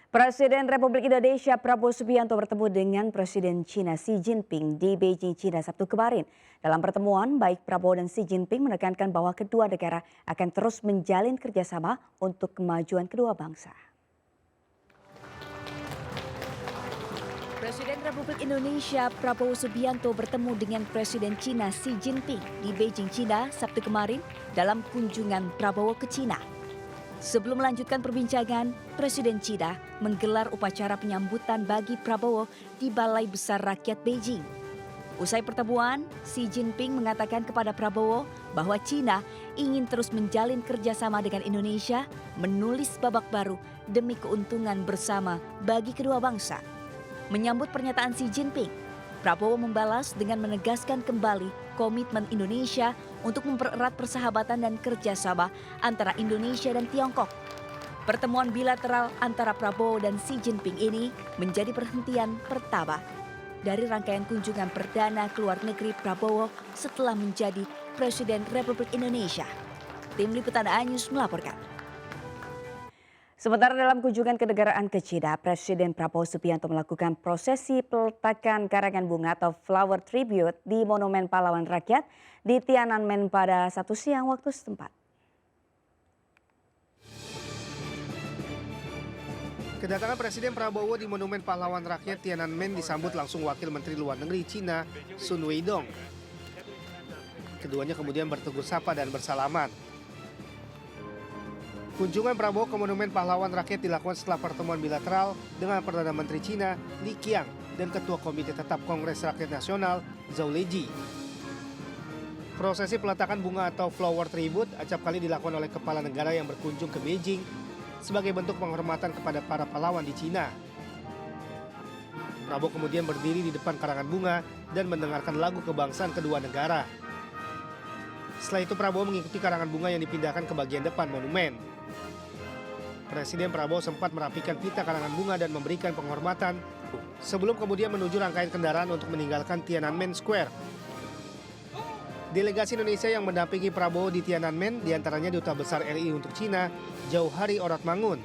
Presiden Republik Indonesia Prabowo Subianto bertemu dengan Presiden China Xi Jinping di Beijing, China Sabtu kemarin. Dalam pertemuan, baik Prabowo dan Xi Jinping menekankan bahwa kedua negara akan terus menjalin kerjasama untuk kemajuan kedua bangsa. Presiden Republik Indonesia Prabowo Subianto bertemu dengan Presiden China Xi Jinping di Beijing, China Sabtu kemarin dalam kunjungan Prabowo ke China. Sebelum melanjutkan perbincangan, Presiden China menggelar upacara penyambutan bagi Prabowo di Balai Besar Rakyat Beijing. Usai pertemuan, Xi Jinping mengatakan kepada Prabowo bahwa China ingin terus menjalin kerjasama dengan Indonesia, menulis babak baru demi keuntungan bersama bagi kedua bangsa. Menyambut pernyataan Xi Jinping, Prabowo membalas dengan menegaskan kembali komitmen Indonesia untuk mempererat persahabatan dan kerjasama antara Indonesia dan Tiongkok. Pertemuan bilateral antara Prabowo dan Xi Jinping ini menjadi perhentian pertama dari rangkaian kunjungan perdana ke luar negeri Prabowo setelah menjadi Presiden Republik Indonesia. Tim Liputan A-News melaporkan. Sementara dalam kunjungan kenegaraan ke China, Presiden Prabowo Subianto melakukan prosesi peletakan karangan bunga atau flower tribute di Monumen Pahlawan Rakyat di Tiananmen pada Sabtu siang waktu setempat. Kedatangan Presiden Prabowo di Monumen Pahlawan Rakyat Tiananmen disambut langsung Wakil Menteri Luar Negeri China, Sun Weidong. Keduanya kemudian bertegur sapa dan bersalaman. Kunjungan Prabowo ke Monumen Pahlawan Rakyat dilakukan setelah pertemuan bilateral dengan Perdana Menteri China, Li Qiang, dan Ketua Komite Tetap Kongres Rakyat Nasional, Zhao Leji. Prosesi peletakan bunga atau flower tribute acap kali dilakukan oleh kepala negara yang berkunjung ke Beijing sebagai bentuk penghormatan kepada para pahlawan di China. Prabowo kemudian berdiri di depan karangan bunga dan mendengarkan lagu kebangsaan kedua negara. Setelah itu Prabowo mengikuti karangan bunga yang dipindahkan ke bagian depan monumen. Presiden Prabowo sempat merapikan pita karangan bunga dan memberikan penghormatan sebelum kemudian menuju rangkaian kendaraan untuk meninggalkan Tiananmen Square. Delegasi Indonesia yang mendampingi Prabowo di Tiananmen diantaranya Duta Besar RI untuk China, Jauhari Oratmangun,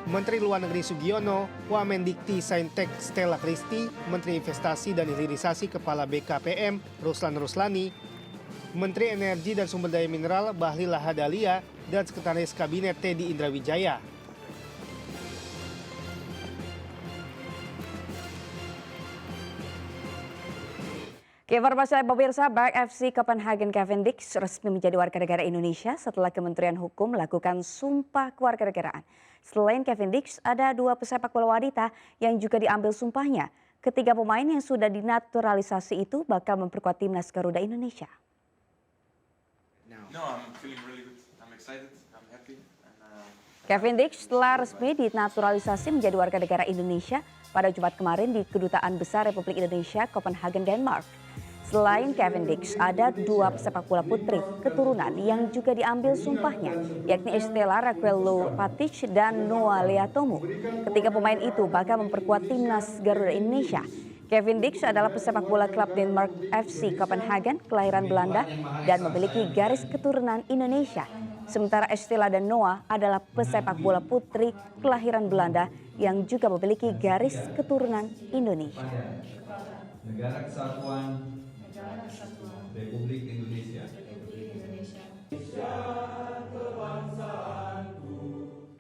Menteri Luar Negeri Sugiono, Wamendikti Saintek Stella Christy, Menteri Investasi dan Hilirisasi Kepala BKPM Ruslan Ruslani, Menteri Energi dan Sumber Daya Mineral Bahlil Lahadalia, dan Sekretaris Kabinet Teddy Indrawijaya. Informasi pemirsa, back FC Copenhagen Cavendish resmi menjadi warga negara Indonesia setelah Kementerian Hukum melakukan sumpah kewarganegaraan. Selain Cavendish, ada 2 pesepak bola wanita yang juga diambil sumpahnya. Ketiga pemain yang sudah dinaturalisasi itu bakal memperkuat timnas Garuda Indonesia. Cavendish telah resmi dinaturalisasi menjadi warga negara Indonesia pada Jumat kemarin di Kedutaan Besar Republik Indonesia Copenhagen, Denmark. Selain Cavendish, ada 2 pesepak bola putri keturunan yang juga diambil sumpahnya, yakni Estella Raquel Patic dan Noah Leatomo. Ketiga pemain itu bakal memperkuat timnas Garuda Indonesia. Cavendish adalah pesepak bola klub Denmark FC Copenhagen, kelahiran Belanda dan memiliki garis keturunan Indonesia. Sementara Estella dan Noah adalah pesepak bola putri kelahiran Belanda yang juga memiliki garis keturunan Indonesia. Negara Kesatuan Republik Indonesia.